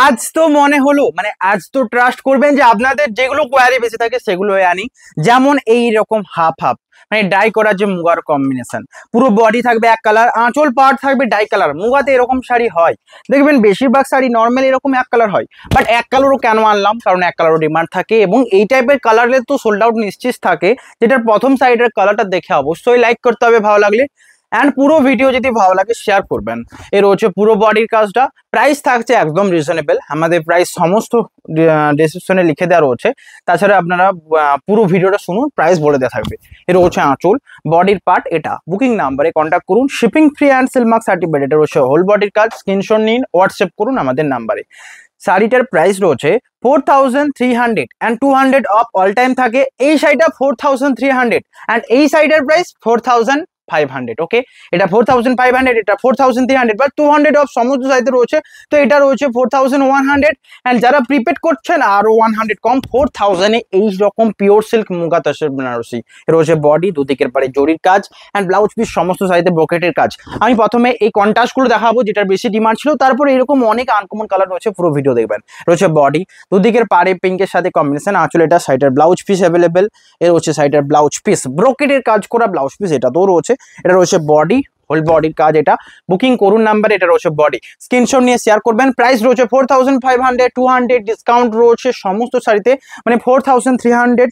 আজ তো মনে হলো মানে আজ তো ট্রাস্ট করবেন যে আপনাদের যেগুলো কোয়ারি বেশি থাকে সেগুলোই আনি। যেমন এই রকম হাফ হাফ মানে ডাই করা যে মুগার কম্বিনেশন, পুরো বডি থাকবে এক কালার, আঁচল পার্ট থাকবে ডাই কালার। মুগাতে এরকম শাড়ি হয়, দেখবেন বেশিরভাগ শাড়ি নর্মাল এরকম এক কালার হয়, বাট এক কালারও কেন আনলাম, কারণ এক কালারও ডিমান্ড থাকে এবং এই টাইপের কালারের তো সোল্ড আউট নিশ্চিত থাকে। যেটার প্রথম সাইডের কালারটা দেখে অবশ্যই লাইক করতে হবে ভালো লাগলে, অ্যান্ড পুরো ভিডিও যদি ভালো লাগে শেয়ার করবেন। এর হচ্ছে পুরো বডির কাজটা, প্রাইস থাকছে একদম রিজনেবল, আমাদের প্রাইস সমস্ত ডেসক্রিপশনে লিখে দেওয়া রয়েছে। তাছাড়া আপনারা পুরো ভিডিওটা শুনুন, প্রাইস বলে দেওয়া থাকবে। এর হচ্ছে আঁচল, বডির পার্ট এটা। বুকিং নাম্বারে কন্ট্যাক্ট করুন, shipping free and Silk Mark certificate. এটা হচ্ছে হোল বডির কাজ, স্ক্রিনশট নিন, হোয়াটসঅ্যাপ করুন আমাদের নাম্বারে। শাড়িটার প্রাইস রয়েছে 4300 অ্যান্ড 200 অফ অল টাইম থাকে। এই শাড়িটা 4300 অ্যান্ড এই শাড়িটার প্রাইস 4500। ওকে, এটা 4500, এটা 4300, বাট 200 অফ সমস্ত সাইজে রয়েছে। তো এটা রয়েছে 4100 অ্যান্ড যারা প্রিপেড করছেন আরো 100 কম 4000 এ এই রকম পিওর সিল্ক মুগা তসর বেনারসি। রয়েছে বডি, দুদিকের পারে জরির কাজ অ্যান্ড ব্লাউজ পিস সমস্ত সাইজে ব্রোকেটের কাজ। আমি প্রথমে এই কন্ট্রাস্টগুলো দেখাবো যেটার বেশি ডিমান্ড ছিল, তারপরে এরকম অনেক আনকমন কালার রয়েছে, পুরো ভিডিও দেখবেন। রয়েছে বডি, দুদিকের পারে পিঙ্কের সাথে কম্বিনেশন, আঁচল এটা, সাইডের ব্লাউজ পিস অ্যাভেলেবেল। এর হচ্ছে সাইডের ব্লাউজ পিস ব্রোকেটের কাজ করা ব্লাউজ পিস, এটা তো রয়েছে। এটা রয়েছে বডি, হোল বডির কাজ এটা। বুকিং করুন নাম্বার, এটা রয়েছে বডি, স্ক্রিনশট নিয়ে শেয়ার করবেন। প্রাইস রয়েছে 4500, 200 ডিসকাউন্ট রয়েছে সমস্ত শাড়িতে, মানে 4300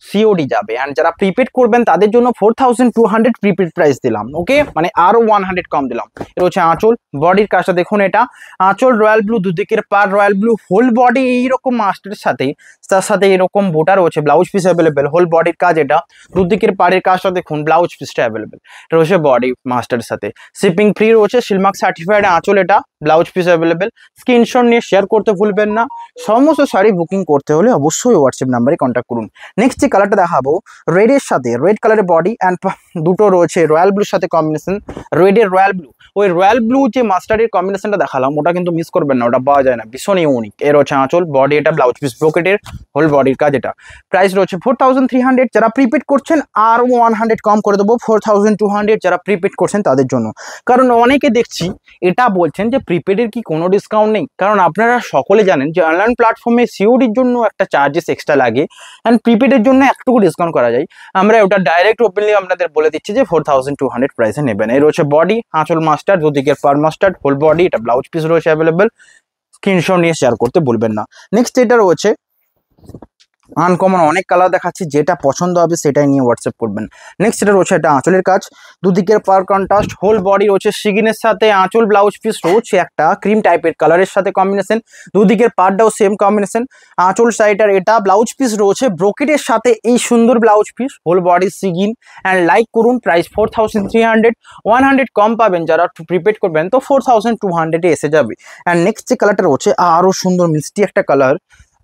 সিওডি যাবে। অ্যান্ড যারা প্রিপেড করবেন তাদের জন্য 4200 প্রিপেড প্রাইস দিলাম। ওকে, মানে আরো 100 কম দিলাম। এটা হচ্ছে আঁচল, বডির কাজটা দেখুন এটা। আঁচল রয়্যাল ব্লু, দুদিকের পার রয়্যাল ব্লু, হোল বডি এইরকম মাস্টারের সাথে, তার সাথে এরকম বোটা রয়েছে, ব্লাউজ পিস অ্যাভেলেবেল। হোল বডির কাজ এটা, দুদিকের পাড়ের কাজটা দেখুন, ব্লাউজ পিসটা অ্যাভেলেবেল। এটা রয়েছে বডি মাস্টারের সাথে, শিপিং ফ্রি রয়েছে, সিলমার্ক সার্টিফাইড আঁচল এটা, ব্লাউজ পিস অ্যাভেলেবেল। স্ক্রিনশট নিয়ে শেয়ার করতে ভুলবেন না। সমস্ত শাড়ি বুকিং করতে হলে অবশ্যই হোয়াটসঅ্যাপ নাম্বারে কন্ট্যাক্ট করুন। নেক্সট যে কালারটা দেখাবো, রেডের সাথে, রেড কালারের বডি অ্যান্ড দুটো রয়েছে রয়্যাল ব্লুর সাথে কম্বিনেশন, রেডের রয়্যাল ব্লু। ওই রয়্যাল ব্লু যে মাস্টারের কম্বিনেশনটা দেখালাম ওটা কিন্তু মিস করবেন না, ওটা পাওয়া যায় না, ভীষণ ইউনিক। এর হচ্ছে আঁচল, বডি এটা, ব্লাউজ পিস ব্রোকেটের, হোল বডির কাজ এটা। প্রাইস রয়েছে 4300, যারা প্রিপেড করছেন আর 100 কম করে দেবো, 4200 যারা প্রিপেড করছেন তাদের জন্য। কারণ অনেকে দেখছি এটা বলছেন যে প্রিপেডের কি কোনো ডিসকাউন্ট নেই, কারণ আপনারা সকলে জানেন যে অনলাইন প্ল্যাটফর্মে সিওডির জন্য একটা চার্জেস এক্সট্রা লাগে অ্যান্ড প্রিপেডের জন্য একটুকু ডিসকাউন্ট করা যায়। আমরা ওটা ডাইরেক্ট ওপেনলি আপনাদের বলে দিচ্ছি যে 4200 প্রাইসে নেবেন। এই রয়েছে বডি, আঁচল মাস্টার, দুদিকের পার মাস্টার, হোল বডি এটা, ব্লাউজ পিস রয়েছে অ্যাভেলেবেল। স্ক্রিনশট নিয়ে শেয়ার করতে ভুলবেন না। নেক্সট এটা রয়েছে আনকমন অনেক কালার দেখাচ্ছি, যেটা পছন্দ হবে সেটাই নিয়ে হোয়াটসঅ্যাপ করবেন। নেক্সট এটা রয়েছে এটা আঁচলের কাজ, দুদিকের পার কন্ট্রাস্ট, হোল বডি রয়েছে সিগিনের সাথে, আঁচল ব্লাউজ পিস রয়েছে একটা ক্রিম টাইপের কালারের সাথে কম্বিনেশন, দুদিকের পার্টটাও সেম কম্বিনেশন। আঁচল সাইডার এটা, ব্লাউজ পিস রয়েছে ব্রোকেটের সাথে, এই সুন্দর ব্লাউজ পিস, হোল বডি সিগিন অ্যান্ড লাইক করুন। প্রাইস 4300, 100 কম পাবেন যারা প্রিপেড করবেন, তো 4200 এসে যাবে। অ্যান্ড নেক্সট যে কালারটা রয়েছে আরও সুন্দর মিষ্টি একটা কালার,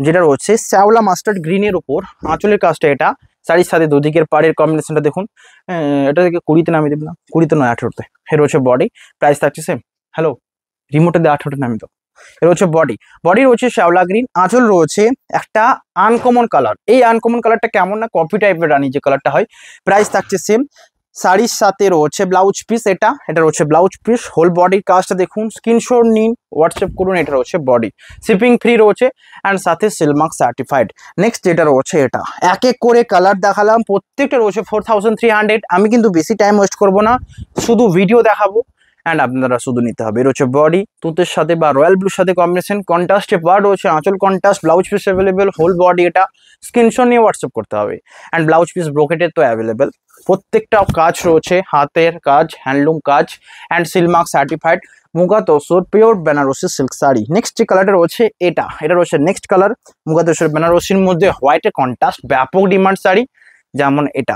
যেটা রয়েছে শ্যাওলা মাস্টার্ড গ্রিনের উপর, আঁচলের কাজটা এটা, শাড়ির সাথে দুদিকের পাড়ের কম্বিনেশনটা দেখুন। এটা থেকে 20তে নামিয়ে দেব না, 20তে নয় 18তে। এর রয়েছে বডি, প্রাইস থাকছে সেম। হ্যালো, রিমোটে দিয়ে 18তে নামিয়ে দাও। এর হচ্ছে বডি, বডি রয়েছে শ্যাওলা গ্রিন, আঁচল রয়েছে একটা আনকমন কালার। এই আনকমন কালারটা কেমন না, কফি টাইপের রানি যে কালারটা হয়। প্রাইস থাকছে সেম। শাড়ির সাথে রয়েছে ব্লাউজ পিস এটা, এটা রয়েছে ব্লাউজ পিস, হোল বডির কাজটা দেখুন, স্ক্রিনশট নিন, হোয়াটসঅ্যাপ করুন। এটা রয়েছে বডি, শিপিং ফ্রি রয়েছে অ্যান্ড সাথে সিলমার্ক সার্টিফাইড। নেক্সট যেটা রয়েছে এটা, এক এক করে কালার দেখালাম, প্রত্যেকটা রয়েছে 4300। আমি কিন্তু বেশি টাইম ওয়েস্ট করবো না, শুধু ভিডিও দেখাবো অ্যান্ড আপনারা শুধু নিতে হবে। রয়েছে বডি তুতের সাথে বা রয়্যাল ব্লুর সাথে কম্বিনেশন, কন্ট্রাস্টে পার্ট রয়েছে, আঁচল contrast, blouse piece available, whole body এটা। স্ক্রিনশট নিয়ে হোয়াটসঅ্যাপ করতে হবে। অ্যান্ড ব্লাউজ পিস ব্রোকেটের তো অ্যাভেলেবেল, প্রত্যেকটা কাজ রয়েছে, হাতের কাজ, হ্যান্ডলুম কাজ and silk mark certified muga tussar pure Banarasi silk sari. Next যে কালারটা রয়েছে এটা, এটা রয়েছে নেক্সট কালার, মুগা তসর বেনারসির মধ্যে হোয়াইটের কন্ট্রাস্ট, ব্যাপক ডিমান্ড শাড়ি। যেমন এটা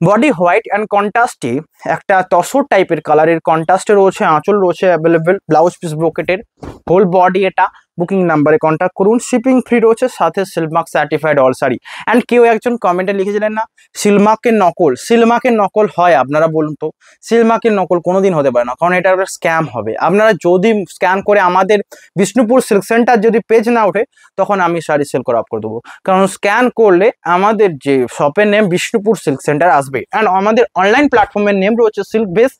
বডি হোয়াইট অ্যান্ড কন্ট্রাস্টে একটা তসর টাইপের কালারের কন্ট্রাস্টে রয়েছে, আঁচল রয়েছে অ্যাভেলেবেল, ব্লাউজ পিস ব্রোকেটের, হোল বডি এটা। বুকিং নাম্বারে কন্ট্যাক্ট করুন, শিপিং ফ্রি রয়েছে, সাথে সিলমার্ক সার্টিফাইড অল শাড়ি। অ্যান্ড কেউ একজন কমেন্টে লিখেছিলেন না সিলমার্কের নকল, সিলমার্কের নকল হয়? আপনারা বলুন তো, সিলমার্কের নকল কোনোদিন হতে পারে না, কারণ এটা একটা স্ক্যাম হবে। আপনারা যদি স্ক্যান করে আমাদের বিষ্ণুপুর সিল্ক সেন্টার যদি পেজ না ওঠে, তখন আমি শাড়ি সেল করা অফ করে দেবো, কারণ স্ক্যান করলে আমাদের যে শপের নেম বিষ্ণুপুর সিল্ক সেন্টার আসবে অ্যান্ড আমাদের অনলাইন প্ল্যাটফর্মের নেম রয়েছে সিল্ক বেস,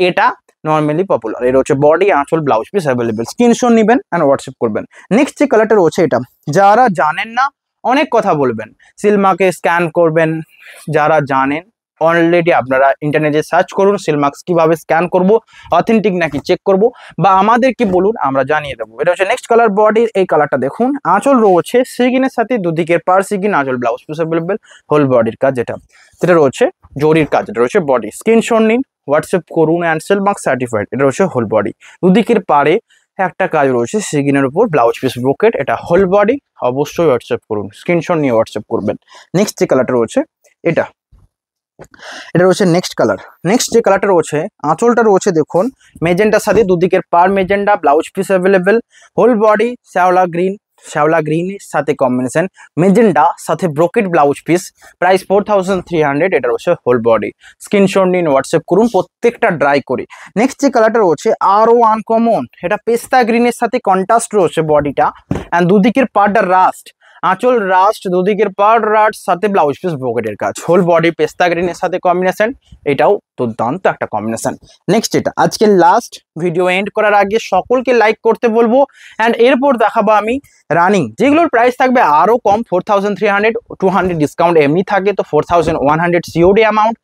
এটা নর্মালি পপুলার। এর হচ্ছে বডি, আঁচল, ব্লাউজ পিস অ্যাভেলেবেল। স্ক্রিনশট নেবেন অ্যান্ড হোয়াটসঅ্যাপ করবেন। নেক্সট যে কালারটা রয়েছে এটা, যারা জানেন না অনেক কথা বলবেন, সিলমাকে স্ক্যান করবেন। যারা জানেন অলরেডি আপনারা ইন্টারনেটে সার্চ করুন সিলমার্কস কিভাবে স্ক্যান করব, অথেন্টিক নাকি চেক করব, বা আমাদেরকে বলুন আমরা জানিয়ে দেবো। এটা হচ্ছে নেক্সট কালার বডির। এই কালারটা দেখুন, আঁচল রয়েছে সিগিনের সাথে দুদিকের পার সিগিন, আঁচল, ব্লাউজ পিস অ্যাভেলেবেল, হোল বডির কাজ যেটা রয়েছে জরির কাজ, এটা রয়েছে বডি। স্ক্রিনশট নিন, হোয়াটসঅ্যাপ করুন অ্যান্ড সিলমার্ক সার্টিফাইড। এটা হচ্ছে হোল বডি, দুদিকের পারে একটা কাজ রয়েছে সিগিনের উপর, ব্লাউজ পিস ব্রোকেট, এটা হোল বডি। অবশ্যই হোয়াটসঅ্যাপ করুন, স্ক্রিনশট নিয়ে হোয়াটসঅ্যাপ করবেন। নেক্সট যে কালারটা রয়েছে এটা রয়েছে নেক্সট কালার। নেক্সট যে কালারটা রয়েছে, আঁচলটা রয়েছে দেখুন মেজেন্টার সাথে দুদিকের পার magenta, blouse piece available, whole body শ্যাওলা গ্রিনের সাথে কম্বিনেশন, মেজেন্টা সাথে ব্রোকেট ব্লাউজ পিস, প্রাইস 4300। এটা রয়েছে হোল বডি। স্ক্রিনশট নিন, হোয়াটসঅ্যাপ করুন, প্রত্যেকটা ড্রাই করে। নেক্সট যে কালারটা রয়েছে আরও আনকমন, এটা পেস্তা গ্রিনের সাথে কন্ট্রাস্ট রয়েছে বডিটা, অ্যান্ড দুদিকের পার্টটা রাস্ট, আঁচল রাস্ট, দুদিকের পার রাস্ট, সাথে ব্লাউজ পিস ব্রোকেটের কাজ, হোল বডি পেস্তা গ্রিনের সাথে কম্বিনেশন। এটাও দুর্দান্ত একটা কম্বিনেশন। নেক্সট এটা আজকে লাস্ট, ভিডিও এন্ড করার আগে সকলকে লাইক করতে বলবো, অ্যান্ড এরপর দেখাবো আমি রানিং, যেগুলোর প্রাইস থাকবে আরও কম, 4300, 200 ডিসকাউন্ট এমনি থাকে তো 4100 সিওডি অ্যামাউন্ট,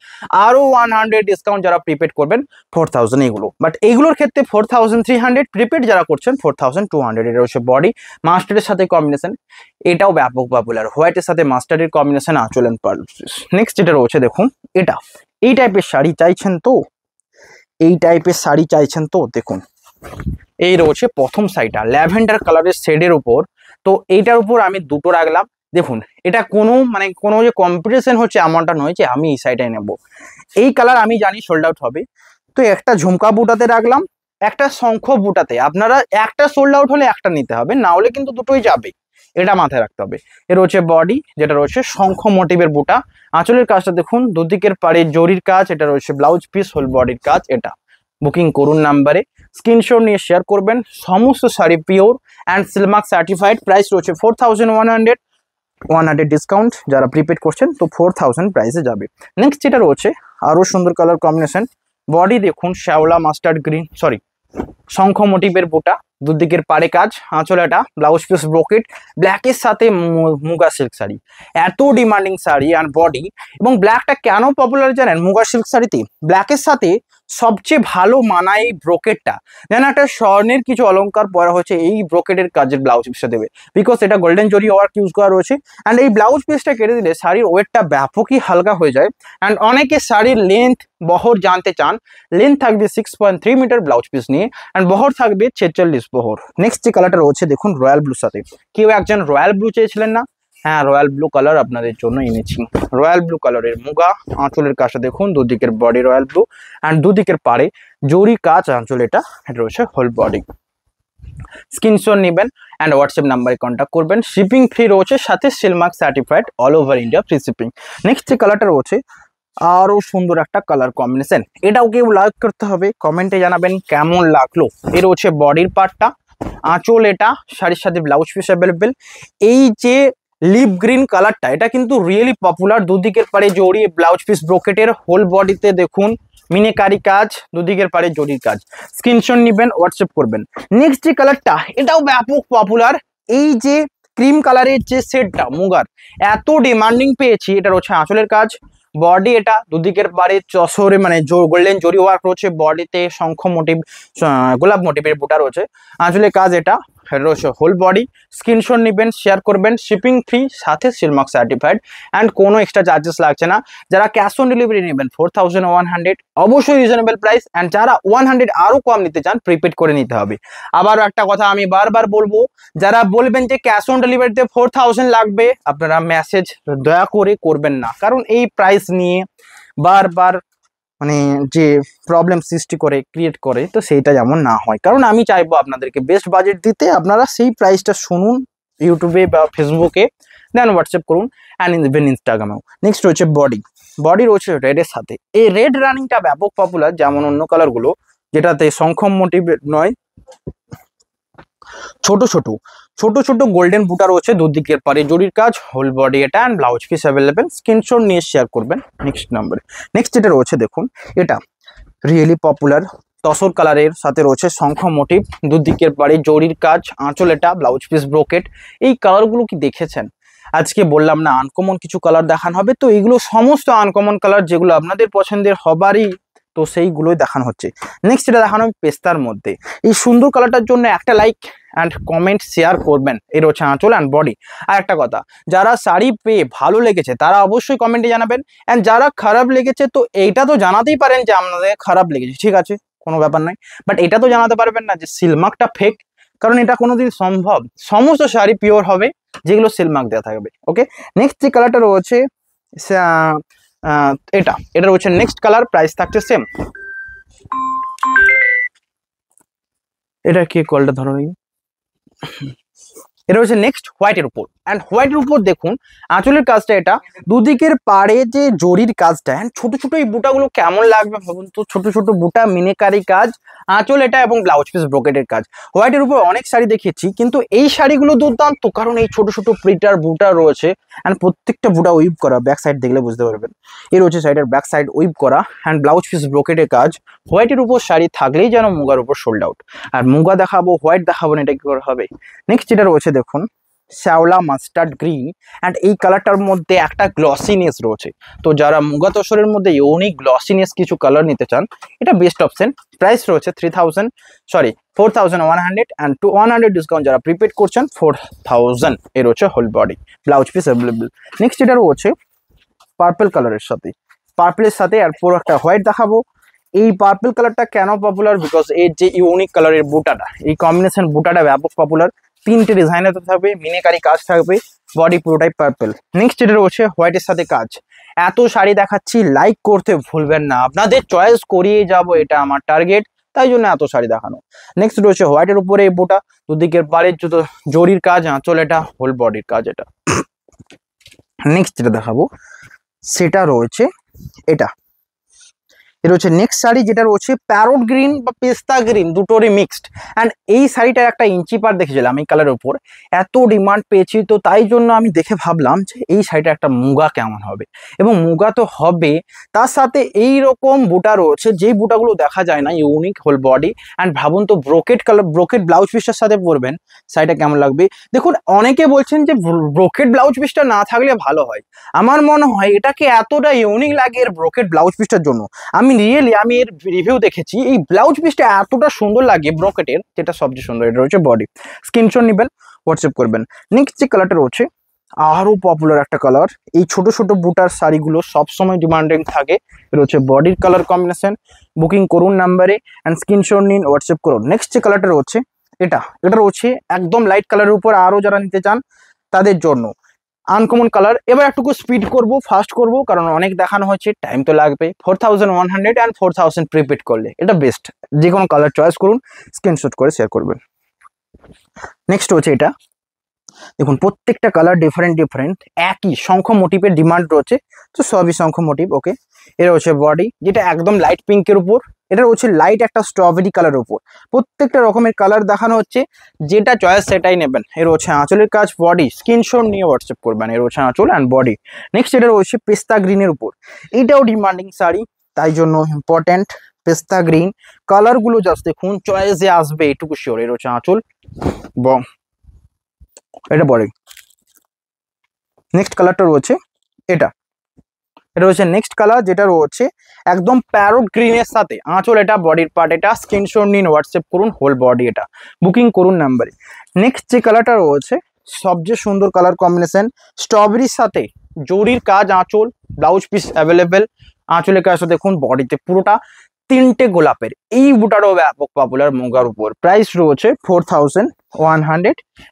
আরও 100 ডিসকাউন্ট যারা প্রিপেড করবেন 4000 এগুলো। বাট এইগুলোর ক্ষেত্রে 4300, প্রিপেড যারা করছেন 4200। এটা হচ্ছে বডি, মাস্টারের সাথে কম্বিনেশন, এটাও ব্যাপক পপুলার, হোয়াইটের সাথে মাস্টার্ডের কম্বিনেশন, আঁচল এন্ড পার্ল। নেক্সট যেটা রয়েছে দেখুন, এটা এই টাইপের শাড়ি চাইছেন তো, দেখুন এই রয়েছে প্রথম শাড়িটা ল্যাভেন্ডার কালারের শেডের উপর। তো এইটার উপর আমি দুটো রাখলাম। দেখুন এটা কোনো যে কম্পিটিশন হচ্ছে এমনটা নয় যে আমি এই শাড়িটাই নেব। এই কালার আমি জানি সোল্ড আউট হবে, তো একটা ঝুমকা বুটাতে রাখলাম, একটা শঙ্খ বুটাতে। আপনারা একটা সোল্ড আউট হলে একটা নিতে হবে, না হলে কিন্তু দুটোই যাবে, এটা মাথায় রাখতে হবে। এর হচ্ছে বডি, যেটা রয়েছে শঙ্খ মোটিভের বুটা, আঁচলের কাজটা দেখুন দুদিকের পাড়ে জরির কাজ, এটা রয়েছে ব্লাউজ পিস, হোল বডির কাজ। এটা বুকিং করুন নাম্বারে, স্ক্রিনশট নিয়ে শেয়ার করবেন। সমস্ত sari pure and silk mark certified. Price রয়েছে 4100, 100 ডিসকাউন্ট যারা প্রিপেড করছেন তো 4000 প্রাইসে যাবে। নেক্সট যেটা রয়েছে আরও সুন্দর কালার কম্বিনেশন, বডি দেখুন শ্যাওলা মাস্টার্ড গ্রিন, শঙ্খ মোটিভের বুটা, দুদিকের পাড়ে কাজ, আঁচলাটা, ব্লাউজ পিস ব্রোকেট, ব্ল্যাকের সাথে মুগা সিল্ক শাড়ি, এত ডিমান্ডিং শাড়ি অ্যান্ড বডি। এবং ব্ল্যাকটা কেন পপুলার জানেন? মুগা সিল্ক শাড়িতে ব্ল্যাকের সাথে সবচেয়ে ভালো মানায় এই ব্রোকেটটা, যেন একটা স্বর্ণের কিছু অলংকার পরা হচ্ছে এই ব্রোকেটের কাজের ব্লাউজ পিসটা দেবে, বিকজ এটা গোল্ডেন জরি ওয়ার্ক ইউজ করা রয়েছে। অ্যান্ড এই ব্লাউজ পিসটা কেটে দিলে শাড়ির ওয়েটটা ব্যাপকই হালকা হয়ে যায়। অ্যান্ড অনেকে শাড়ির লেন্থ বহর জানতে চান, লেন্থ থাকবে 6.3 মিটার ব্লাউজ পিস নিয়ে, অ্যান্ড বহর থাকবে 46 বহর। নেক্সট যে কালারটা রয়েছে দেখুন রয়্যাল ব্লুর সাথে, কেউ একজন রয়্যাল ব্লু চেয়েছিলেন না? হ্যাঁ, রয়্যাল ব্লু কালার আপনাদের জন্য এনেছি। রয়্যাল ব্লু কালারের মুগা, আঁচলের কাজটা দেখুন দুদিকের বডি রয়্যাল ব্লু, অ্যান্ড দুদিকের পাড়ে জরি কাজ, আঁচল এটা রয়েছে হোল বডি। স্ক্রিনশট নেবেন অ্যান্ড হোয়াটসঅ্যাপ নাম্বারে কন্ট্যাক্ট করবেন। শিপিং ফ্রি রয়েছে, সাথে সিলমার্ক certified, all over India free shipping. Next যে কালারটা রয়েছে আরও সুন্দর একটা কালার কম্বিনেশন, এটাও কেউ লাইক করতে হবে, কমেন্টে জানাবেন কেমন লাগলো। এর হচ্ছে বডির পার্টটা, আঁচল এটা, শাড়ির সাথে ব্লাউজ পিস অ্যাভেলেবেল। এই যে লিপ গ্রিন কালারটা, এটা কিন্তু রিয়েলি পপুলার, দুদিকের পাড়ে জড়ি, ব্লাউজ পিস ব্রোকেটের, হোল বডিতে দেখুন মিনেকারি কাজ, দুদিকের পাড়ে জরির কাজ। স্ক্রিনশট নেবেন, হোয়াটসঅ্যাপ করবেন। নেক্সট যে কালারটা, এটাও ব্যাপক পপুলার, এই যে ক্রিম কালারের যে সেটটা মুগার, এত ডিমান্ডিং পেয়েছি। এটা হচ্ছে আঁচলের কাজ, বডি এটা, দুদিকের পাড়ে চশরে গোল্ডেন জরি ওয়ার্ক রয়েছে, বডিতে শঙ্খ মোটিভ, গোলাপ মোটিভের বুটা রয়েছে, আঁচলের কাজ এটা রয়েছে হোল বডি। স্ক্রিনশট নেবেন, শেয়ার করবেন। শিপিং ফ্রি, সাথে সিলমার্ক সার্টিফাইড, অ্যান্ড কোনো এক্সট্রা চার্জেস লাগছে না। যারা ক্যাশ অন ডেলিভারি নেবেন 4100, অবশ্যই রিজনেবল প্রাইস। অ্যান্ড যারা 100 আরও কম নিতে চান, প্রিপেড করে নিতে হবে। আবারও একটা কথা আমি বারবার বলবো, যারা বলবেন যে ক্যাশ অন ডেলিভারিতে 4000 লাগবে, আপনারা মেসেজ দয়া করে করবেন না, কারণ এই প্রাইস নিয়ে বারবার যে প্রবলেম সৃষ্টি ক্রিয়েট করে, তো সেইটা যেমন না হয়। কারণ আমি চাইবো আপনাদেরকে বেস্ট বাজেট দিতে, আপনারা সেই প্রাইসটা শুনুন ইউটিউবে বা ফেসবুকে, দেন হোয়াটসঅ্যাপ করুন, অ্যান্ড ইভেন ইনস্টাগ্রামেও। নেক্সট হচ্ছে বডি রয়েছে রেডের সাথে। এই রেড রানিংটা ব্যাপক পপুলার, যেমন অন্য কালারগুলো যেটাতে শঙ্খম মোটিভ নয়, ছোট ছোট গোল্ডেন বুটা রয়েছে, দুদিকের পারে জরির কাজ, হোল বডি এটা, and blouse piece available. Screenshot নিয়ে শেয়ার করবেন নেক্সট নাম্বারে। নেক্সট যেটা রয়েছে দেখুন, এটা রিয়েলি পপুলার, তসর কালারের সাথে রয়েছে শঙ্খ মোটিভ, দুদিকের পাড়ে জরির কাজ, আঁচল এটা, ব্লাউজ পিস ব্রোকেট। এই কালারগুলো কি দেখেছেন? আজকে বললাম না আনকমন কিছু কালার দেখানো হবে, তো এইগুলো সমস্ত আনকমন কালার যেগুলো আপনাদের পছন্দের হবারই, তো সেইগুলোই দেখানো হচ্ছে। নেক্সট এটা দেখানো হবে পেস্তার মধ্যে। এই সুন্দর কালারটার জন্য একটা লাইক অ্যান্ড কমেন্ট শেয়ার করবেন। এর হচ্ছে আঁচল অ্যান্ড বডি। আর একটা কথা, যারা শাড়ি পেয়ে ভালো লেগেছে তারা অবশ্যই কমেন্টে জানাবেন, অ্যান্ড যারা খারাপ লেগেছে তো এইটা তো জানাতেই পারেন যে আপনাদের খারাপ লেগেছে, ঠিক আছে, কোনো ব্যাপার নয়, বাট এটা তো জানাতে পারবেন না যে সিলমার্কটা ফেক, কারণ এটা কোনোদিন সম্ভব, সমস্ত শাড়ি পিওর হবে যেগুলো সিলমার্ক দেওয়া থাকবে। ওকে, নেক্সট যে কালারটা রয়েছে এটা রয়েছে নেক্সট কালার, প্রাইস থাকছে সেম। এটা কি কলটা ধরো, এটা হচ্ছে নেক্সট হোয়াইটের উপর। অ্যান্ড হোয়াইটের উপর দেখুন আঁচলের কাজটা, এটা দুদিকের পাড়ে যে জরির কাজটা, অ্যান্ড ছোট ছোট এই বুটাগুলো কেমন লাগবে ভাবুন তো, ছোট ছোট বুটা মিনেকারি কাজ, আঁচল এটা এবং ব্লাউজ পিস ব্রোকেটের কাজ। হোয়াইটের উপর অনেক শাড়ি দেখেছি, কিন্তু এই শাড়িগুলো দুর্দান্ত, কারণ এই ছোট ছোট প্রিন্টার বুটা রয়েছে, অ্যান্ড প্রত্যেকটা বুটা উইভ করা, ব্যাক সাইড দেখলে বুঝতে পারবেন। এই রয়েছে সাইডের ব্যাক সাইড উইভ করা, অ্যান্ড ব্লাউজ পিস ব্রোকেটের কাজ। হোয়াইটের উপর শাড়ি থাকলেই যেন মুগার উপর সোল্ড আউট। আর মুগা দেখাবো, হোয়াইট দেখাবো না, এটা কি করে হবে। নেক্সট যেটা রয়েছে দেখুন শ্যাওলা মাস্টার্ড গ্রিন, অ্যান্ড এই কালারটার মধ্যে একটা গ্লসিনেস রয়েছে। তো যারা মুগা তসরের মধ্যে ইউনিক গ্লসিনেস কিছু কালার নিতে চান, এটা বেস্ট অপশন। প্রাইস রয়েছে 4100, অ্যান্ড 100 ডিসকাউন্ট যারা প্রিপেড করছেন 4000। এর রয়েছে whole body, blouse piece available. Next এটা রয়েছে পার্পল কালারের সাথে, পার্পলের সাথে আর পুরো একটা হোয়াইট দেখাবো। এই পার্পল কালারটা কেন পপুলার, বিকজ এর যে ইউনিক কালারের বুটাটা, এই কম্বিনেশন বুটাটা ব্যাপক পপুলার। তিনটে ডিজাইনের থাকবে, মিনেকারি কাজ থাকবে, বডি পুরোটাই পার্পল। নেক্সট যেটা রয়েছে হোয়াইটের সাথে কাজ। এত শাড়ি দেখাচ্ছি, লাইক করতে ভুলবেন না, আপনাদের চয়েস করিয়ে যাব, এটা আমার টার্গেট, তাই জন্য এত শাড়ি দেখানো। নেক্সট রয়েছে হোয়াইটের উপরে এই বুটা, দুদিকের পাড়ের জুতো জরির কাজ, আঁচল এটা, হোল বডির কাজ এটা। নেক্সট যেটা দেখাবো সেটা রয়েছে এটা হচ্ছে নেক্সট শাড়ি, যেটা রয়েছে প্যারোট গ্রিন বা পেস্তা গ্রিন, দুটোরই মিক্সড। অ্যান্ড এই শাড়িটার একটা ইঞ্চি পার দেখেছিলাম এই কালারের উপর, এত ডিমান্ড পেয়েছি, তো তাই জন্য আমি দেখে ভাবলাম যে এই শাড়িটা একটা মুগা কেমন হবে, এবং মুগা তো হবে, তার সাথে এই রকম বুটা রয়েছে, যেই বুটাগুলো দেখা যায় না, ইউনিক হোল বডি। অ্যান্ড ভাবুন তো ব্রোকেট কালার, ব্রোকেট ব্লাউজ পিসটার সাথে পরবেন, শাড়িটা কেমন লাগবে। দেখুন অনেকে বলছেন যে ব্রোকেট ব্লাউজ পিসটা না থাকলে ভালো হয়, আমার মনে হয় এটাকে এতটা ইউনিক লাগে এর ব্রোকেট ব্লাউজ পিসটার জন্য। আমি এর রিভিউ দেখেছি, এই ব্লাউজ পিসটা এতটা সুন্দর লাগে ব্রোকেটের, যেটা সবচেয়ে সুন্দর। এটা রয়েছে বডি, স্ক্রিনশট নেবেন, হোয়াটসঅ্যাপ করবেন। নেক্সট যে কালারটা রয়েছে আরো পপুলার একটা কালার, এই ছোট ছোট বুটার শাড়িগুলো সবসময় ডিমান্ডিং থাকে। এটা হচ্ছে বডির কালার কম্বিনেশন। বুকিং করুন নাম্বারে অ্যান্ড স্ক্রিনশট নিন, হোয়াটসঅ্যাপ করুন। নেক্সট যে কালারটা রয়েছে এটা রয়েছে একদম লাইট কালারের উপর, আরো যারা নিতে চান তাদের জন্য আনকমন কালার। এবার একটু স্পিড করব, ফাস্ট করব, কারণ অনেক দেখানো হচ্ছে, টাইম তো লাগবে। 4100 অ্যান্ড 4000 প্রিপেড করলে এটা বেস্ট। যে কোনো কালার চয়েস করুন, স্ক্রিনশট করে শেয়ার করবেন। নেক্সট হচ্ছে এটা দেখুন, প্রত্যেকটা কালার ডিফারেন্ট ডিফারেন্ট, একই শঙ্খ মোটিভের ডিমান্ড রয়েছে, তো সবই শঙ্খ মোটিভ। ওকে, এটা হচ্ছে বডি, যেটা একদম লাইট পিঙ্কের উপর, এটা হচ্ছে লাইট একটা স্ট্রবেরি কালার উপর। প্রত্যেকটা রকমের কালার দেখানো হচ্ছে, যেটা চয়েস সেটাই নেবেন। এর হচ্ছে আঁচলের কাজ, বডি, স্ক্রিনশট নিয়ে হোয়াটসঅ্যাপ করবেন। এর হচ্ছে আঁচল অ্যান্ড বডি। নেক্সট এটা রয়েছে পেস্তা গ্রিনের উপর, এটাও ডিমান্ডিং শাড়ি, তাই জন্য ইম্পর্টেন্ট। পেস্তা গ্রিন কালারগুলো জাস্ট দেখুন, চয়েসে আসবে এটুকু শিওর। এর হচ্ছে আঁচল, এটা বডি। নেক্সট কালারটা রয়েছে এটা রয়েছে নেক্সট কালার, যেটা রয়েছে একদম প্যারোট গ্রিনের সাথে আঁচল এটা, বডির পার্ট এটা। স্ক্রিনশট নিন, হোয়াটসঅ্যাপ করুন, হোল বডি এটা। বুকিং করুন নাম্বারে। নেক্সট যে কালারটা রয়েছে সবচেয়ে সুন্দর কালার কম্বিনেশন, স্ট্রবেরির সাথে জরির কাজ, আঁচল, ব্লাউজ পিস অ্যাভেলেবেল। আঁচলের কাজটা দেখুন, বডিতে পুরোটা তিনটে গোলাপের। এই বুটারও ব্যাপক পপুলার মুগার উপর। প্রাইস রয়েছে 4100,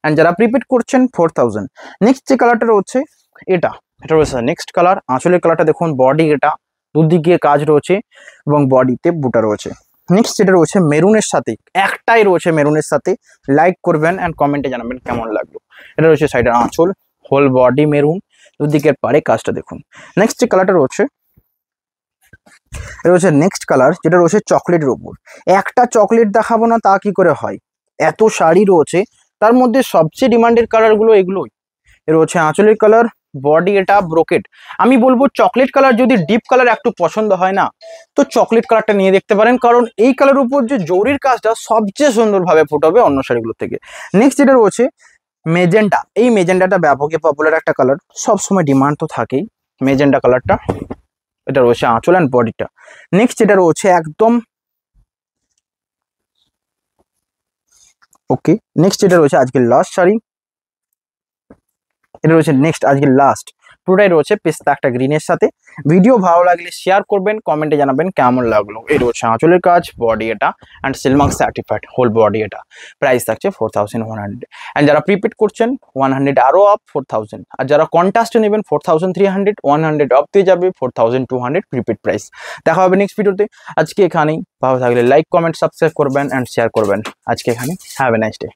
অ্যান্ড যারা প্রিপেড করছেন 4000। নেক্সট যে কালারটা রয়েছে এটা রয়েছে নেক্সট কালার, আঁচলের কালারটা দেখুন, বডি এটা, দুদিকে কাজ রয়েছে এবং বডিতে বুটা রয়েছে। নেক্সট যেটা রয়েছে মেরুনের সাথে, একটাই রয়েছে মেরুনের সাথে, লাইক করবেন অ্যান্ড কমেন্টে জানাবেন কেমন লাগলো। এটা রয়েছে সাইডের আঁচল, হোল বডি মেরুন, দুদিকের পারে কাজটা দেখুন। নেক্সট যে কালারটা রয়েছে এটা হচ্ছে নেক্সট কালার, যেটা রয়েছে চকলেটের উপর। একটা চকলেট দেখাবো না তা কি করে হয়, এত শাড়ি রয়েছে, তার মধ্যে সবচেয়ে ডিমান্ডেড কালারগুলো এগুলোই। এর হচ্ছে আঁচলের কালার, বডি এটা ব্রোকেট। আমি বলবো চকলেট কালার যদি ডিপ কালার একটু পছন্দ হয় না, তো চকলেট কালারটা নিয়ে দেখতে পারেন, কারণ এই কালার উপর যে জরির কাজটা সবচেয়ে সুন্দরভাবে ফুটাবে অন্য শাড়িগুলোর থেকে। নেক্সট যেটা রয়েছে মেজেন্টা। এই মেজেন্টাটা ব্যাপকই পপুলার একটা কালার, সবসময় ডিমান্ড তো থাকেই মেজেন্টা কালারটা। এটা রয়েছে আঁচল অ্যান্ড বডিটা। নেক্সট যেটা রয়েছে একদম ওকে, নেক্সট যেটা রয়েছে আজকের লাস্ট শাড়ি, এটা রয়েছে নেক্সট আজকের লাস্ট, পুরোটাই রয়েছে পেস্তা একটা গ্রিনের সাথে। ভিডিও ভালো লাগলে শেয়ার করবেন, কমেন্টে জানাবেন কেমন লাগলো। এই রয়েছে আঁচলের কাজ, বডি এটা and silk mark certified whole body এটা। প্রাইস থাকছে 4100 অ্যান্ড যারা প্রিপেড করছেন 100 আরও অফ 4000, আর যারা কন্টাস্টে নেবেন 4300, 100 অফ দিয়ে যাবে 4200 প্রিপেড প্রাইস। দেখা হবে নেক্সট ভিডিওতে। আজকে এখানেই, ভালো থাকলে লাইক কমেন্ট সাবস্ক্রাইব করবেন অ্যান্ড শেয়ার করবেন। আজকে এখানে হ্যাভ এ নাইস ডে।